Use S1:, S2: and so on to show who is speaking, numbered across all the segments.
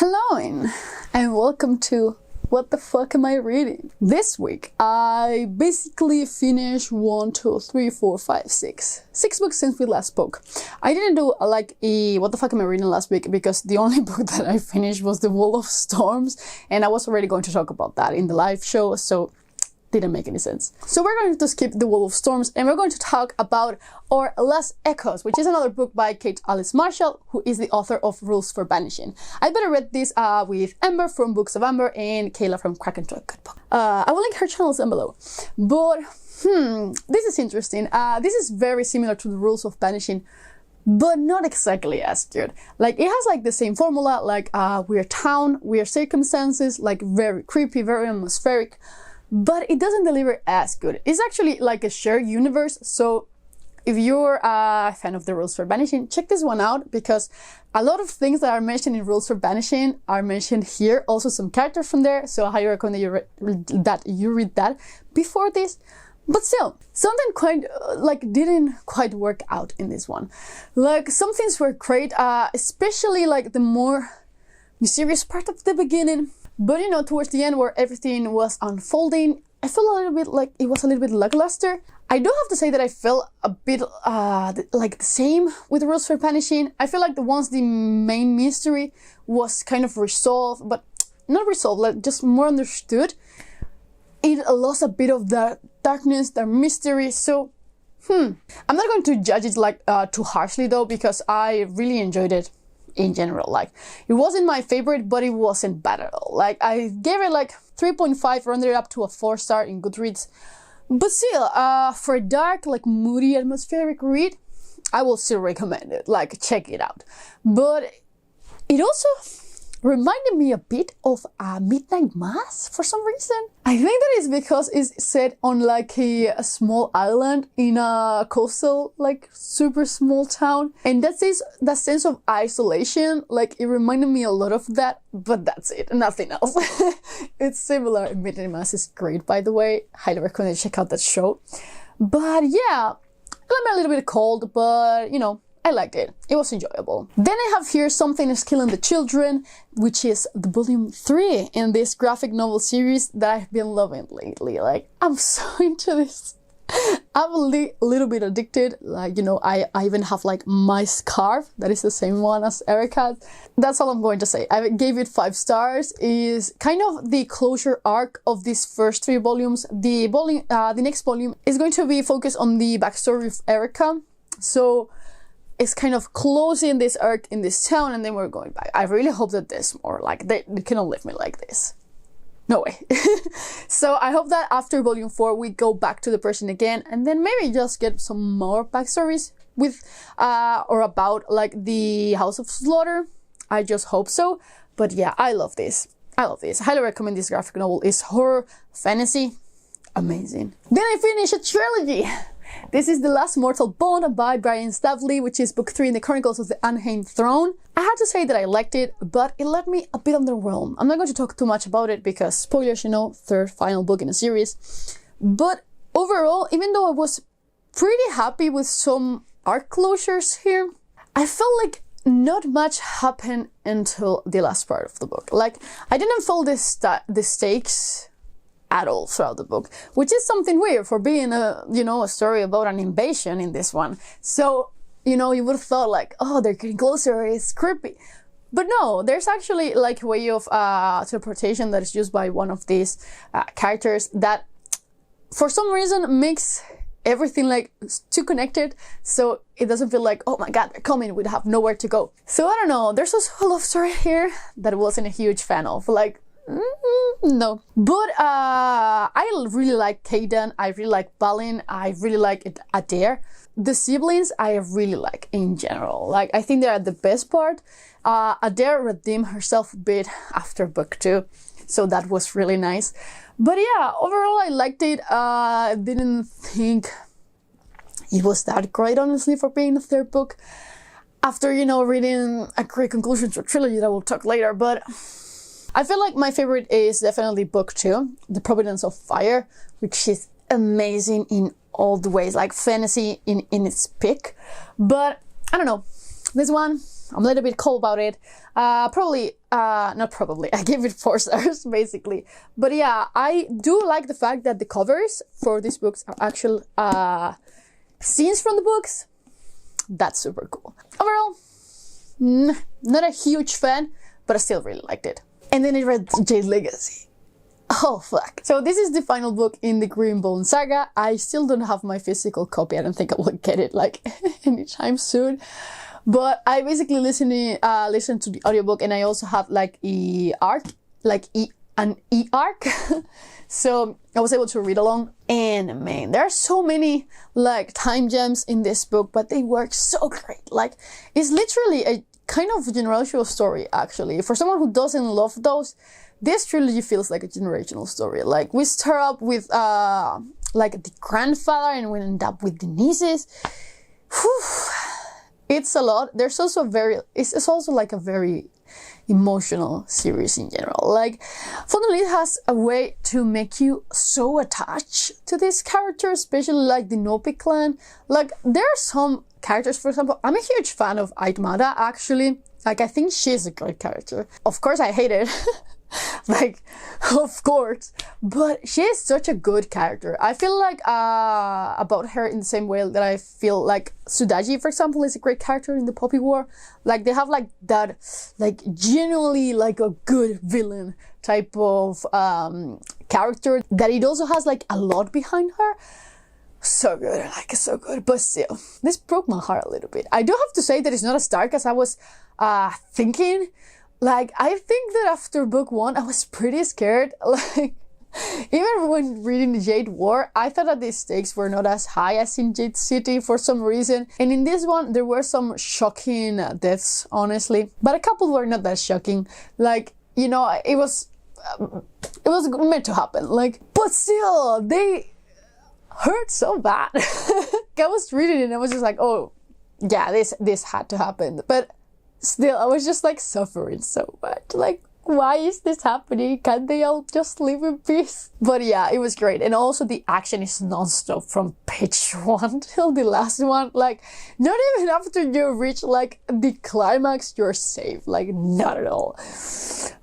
S1: Hello and welcome to What the Fuck Am I Reading? This week I basically finished 6 books since we last spoke. I didn't do a What the Fuck Am I Reading last week because the only book that I finished was The Wall of Storms, and I was already going to talk about that in the live show, so didn't make any sense. So we're going to skip The Wall of Storms and we're going to talk about Our Last Echoes, which is another book by Kate Alice Marshall, who is the author of Rules for Banishing. I better read this with Amber from Books of Amber and Kayla from Kraken to a Good Book. I will link her channels down below. But, this is interesting. This is very similar to the Rules of Banishing, but not exactly as good. Like, it has the same formula, weird town, weird circumstances, very creepy, very atmospheric, but it doesn't deliver as good. It's actually like a shared universe, so if you're a fan of the Rules for Banishing, check this one out, because a lot of things that are mentioned in Rules for Banishing are mentioned here, also some characters from there, so I highly recommend that you read that before this. But still, something didn't quite work out in this one. Some things were great, especially the more mysterious part of the beginning. But towards the end where everything was unfolding, I felt a little bit like it was a little bit lackluster. I do have to say that I felt a bit the same with the Rules for Banishing. I feel like once the main mystery was kind of resolved, but not resolved, just more understood, it lost a bit of that darkness, that mystery. So, I'm not going to judge it too harshly though, because I really enjoyed it. In general, it wasn't my favorite, but it wasn't bad at all. I gave it 3.5, rounded it up to a 4-star in Goodreads. But still, for a dark, moody, atmospheric read, I will still recommend it. Check it out. But it also reminded me a bit of a Midnight Mass for some reason. I think that is because it's set on a small island in a coastal, super small town. And that sense of isolation, it reminded me a lot of that, but that's it, nothing else. It's similar. Midnight Mass is great, by the way. Highly recommend you check out that show. But yeah, I'm a little bit cold, but I liked it. It was enjoyable. Then I have here Something is Killing the Children, which is the volume 3 in this graphic novel series that I've been loving lately. I'm so into this. I'm a little bit addicted. I even have my scarf that is the same one as Erica's. That's all I'm going to say. I gave it 5 stars. Is kind of the closure arc of these first 3 volumes. The next volume is going to be focused on the backstory of Erica. So it's kind of closing this arc in this town, and then we're going back. I really hope that there's more. They cannot leave me like this. No way. So I hope that after volume 4 we go back to the person again, and then maybe just get some more backstories with or about the House of Slaughter. I just hope so. But yeah, I love this. I highly recommend this graphic novel. It's horror, fantasy, amazing. Then I finished a trilogy. This is The Last Mortal Bond by Brian Staveley, which is book 3 in the Chronicles of the Unnamed Throne. I have to say that I liked it, but it left me a bit underwhelmed. I'm not going to talk too much about it because, spoilers, third final book in a series. But overall, even though I was pretty happy with some arc closures here, I felt like not much happened until the last part of the book. I didn't feel the stakes at all throughout the book, which is something weird for being a story about an invasion in this one. So you would have thought oh, they're getting closer, it's creepy, but no, there's actually a way of interpretation that is used by one of these characters that for some reason makes everything too connected, so it doesn't feel oh my god, they're coming, we'd have nowhere to go. So I don't know, there's also a love story here that I wasn't a huge fan of. No. But I really like Caden, I really like Balin, I really like Adair. The siblings I really like in general. I think they are the best part. Adair redeemed herself a bit after book 2, so that was really nice. But yeah, overall I liked it. I didn't think it was that great, honestly, for being the 3rd book. After, reading a great conclusion to a trilogy that we'll talk later, but I feel like my favorite is definitely book 2, The Providence of Fire, which is amazing in all the ways, fantasy in its peak. But I don't know, this one I'm a little bit cold about it. Not probably, I give it 4 stars basically. But yeah, I do like the fact that the covers for these books are actual scenes from the books. That's super cool. Overall, not a huge fan, but I still really liked it. And then I read Jade Legacy. Oh fuck. So this is the final book in the Greenbone saga. I still don't have my physical copy. I don't think I will get it like anytime soon. But I basically listened to the audiobook, and I also have like an e-arc. So I was able to read along, and man, there are so many like time gems in this book, but they work so great. Like, it's literally a kind of generational story, actually. For someone who doesn't love those, this trilogy feels like a generational story. Like, we start up with like the grandfather, and we end up with the nieces. Whew. It's a lot. There's also it's also like a very emotional series in general. Like, fundamentally, it has a way to make you so attached to this character, especially like the Nopi clan. Like, there are some characters, for example, I'm a huge fan of Aitmada, actually. Like, I think she's a great character. Of course, I hate it. Like, of course, but she is such a good character. I feel like about her in the same way that I feel like Sudaji, for example, is a great character in the Poppy War. Like, they have like that, like, genuinely like a good villain type of character, that it also has like a lot behind her. So good, like, so good. But still, this broke my heart a little bit. I do have to say that it's not as dark as I was thinking. Like, I think that after book 1, I was pretty scared. Like, even when reading the Jade War, I thought that the stakes were not as high as in Jade City for some reason. And in this one, there were some shocking deaths, honestly. But a couple were not that shocking. Like, you know, it was meant to happen. Like, but still, they hurt so bad. I was reading it and I was just like, oh, yeah, this had to happen. But still, I was just like suffering so much. Like, why is this happening? Can't they all just live in peace? But yeah, it was great. And also the action is non-stop from page 1 till the last one. Like, not even after you reach like the climax, you're safe. Like, not at all.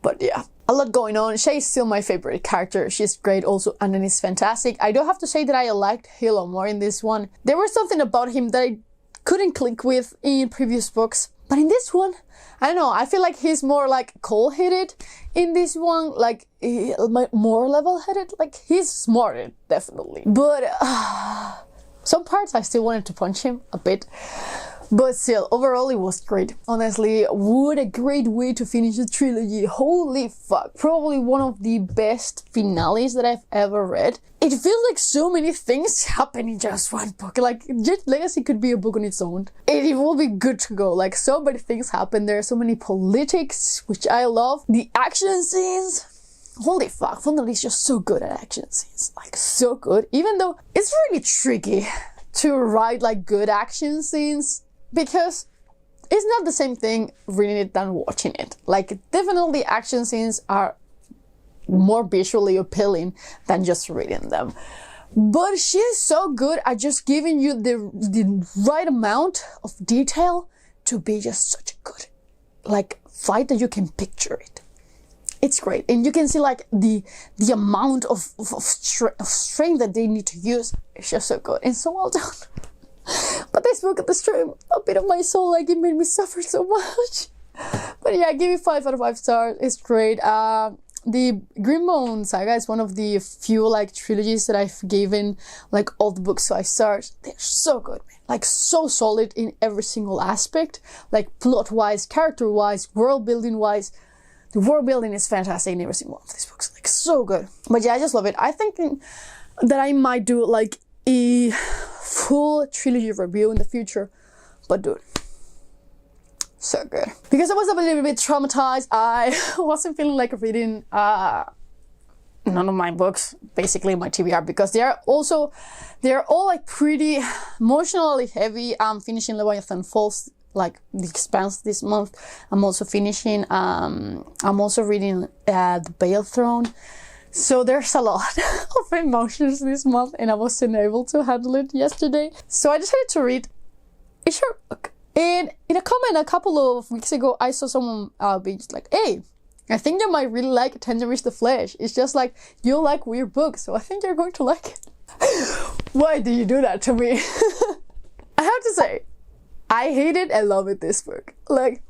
S1: But yeah, a lot going on. Shay is still my favorite character. She's great also, and then is fantastic. I do have to say that I liked Hilo more in this one. There was something about him that I couldn't click with in previous books. But in this one, I don't know, I feel like he's more like cold-headed in this one, like more level-headed. Like, he's smarter, definitely. But some parts I still wanted to punch him a bit. But still, overall it was great. Honestly, what a great way to finish the trilogy. Holy fuck. Probably one of the best finales that I've ever read. It feels like so many things happen in just one book. Like, Jade Legacy could be a book on its own. It will be good to go. Like, so many things happen. There are so many politics, which I love. The action scenes. Holy fuck. Fundamentally, is just so good at action scenes. Like, so good. Even though it's really tricky to write like good action scenes, because it's not the same thing reading it than watching it. Like, definitely action scenes are more visually appealing than just reading them. But she's so good at just giving you the right amount of detail to be just such a good, like, fight that you can picture it. It's great. And you can see like the amount of strength that they need to use. It's just so good and so well done. But this book destroyed a bit of my soul. Like, it made me suffer so much. But yeah, I give it 5 out of 5 stars. It's great. The Greenbone saga is one of the few like trilogies that I've given like all the books 5 stars. They're so good, man. Like, so solid in every single aspect. Like, plot-wise, character-wise, world-building-wise. The world-building is fantastic in every single one of these books. Like, so good. But yeah, I just love it. I think that I might do like a full trilogy review in the future. But dude, so good. Because I was a little bit traumatized, I wasn't feeling like reading none of my books, basically my TBR, because they're all like pretty emotionally heavy. I'm finishing Leviathan Falls, like the Expanse, this month. I'm also finishing, I'm also reading The Veil Throne. So there's a lot of emotions this month, and I wasn't able to handle it yesterday. So I decided to read a short book. And in a comment a couple of weeks ago, I saw someone be just like, hey, I think you might really like Tender is the Flesh. It's just like, you like weird books, so I think you're going to like it. Why do you do that to me? I have to say, I hated and loved this book. Like,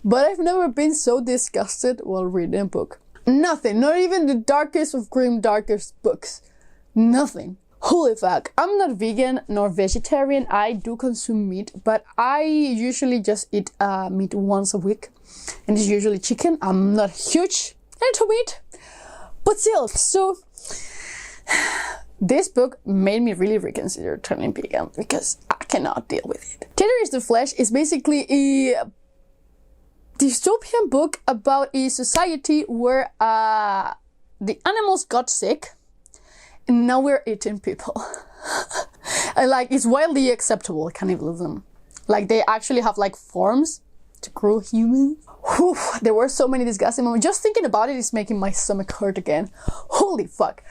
S1: but I've never been so disgusted while reading a book. Nothing, not even the darkest of grim, darkest books. Nothing. Holy fuck. I'm not vegan nor vegetarian. I do consume meat, but I usually just eat meat once a week. And it's usually chicken. I'm not huge into meat, but still. So this book made me really reconsider turning vegan because I cannot deal with it. Tender is the Flesh is basically a dystopian book about a society where the animals got sick and now we're eating people. And like, it's wildly acceptable cannibalism. Like, they actually have like farms to grow humans. Whew, there were so many disgusting moments. Just thinking about it is making my stomach hurt again. Holy fuck.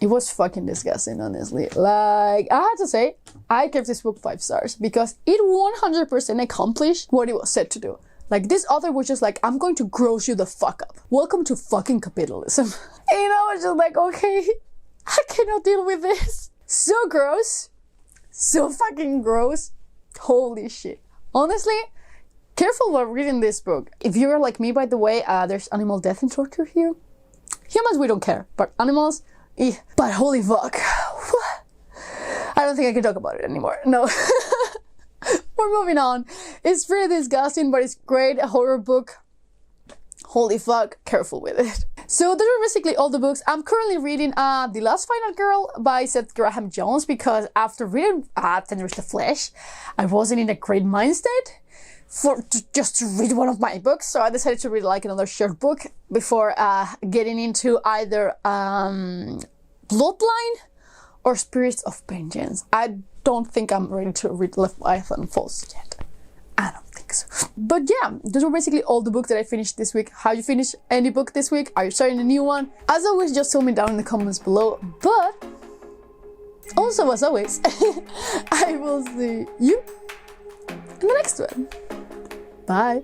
S1: It was fucking disgusting, honestly. Like, I have to say, I gave this book 5 stars because it 100% accomplished what it was set to do. Like, this author was just like, I'm going to gross you the fuck up. Welcome to fucking capitalism. And I was just like, okay, I cannot deal with this. So gross. So fucking gross. Holy shit. Honestly, careful while reading this book. If you're like me, by the way, there's animal death and torture here. Humans, we don't care, but animals, but holy fuck. I don't think I can talk about it anymore. No. We're moving on. It's pretty disgusting, but it's great. A horror book. Holy fuck, careful with it. So those are basically all the books. I'm currently reading The Last Final Girl by Seth Graham Jones because after reading Tender is the Flesh, I wasn't in a great mindset just to read one of my books. So I decided to read like another short book before getting into either Bloodline or Spirits of Vengeance. I don't think I'm ready to read Leviathan Falls yet. I don't think so. But yeah, those were basically all the books that I finished this week. Have you finished any book this week? Are you starting a new one? As always, just tell me down in the comments below. But also, as always, I will see you in the next one. Bye.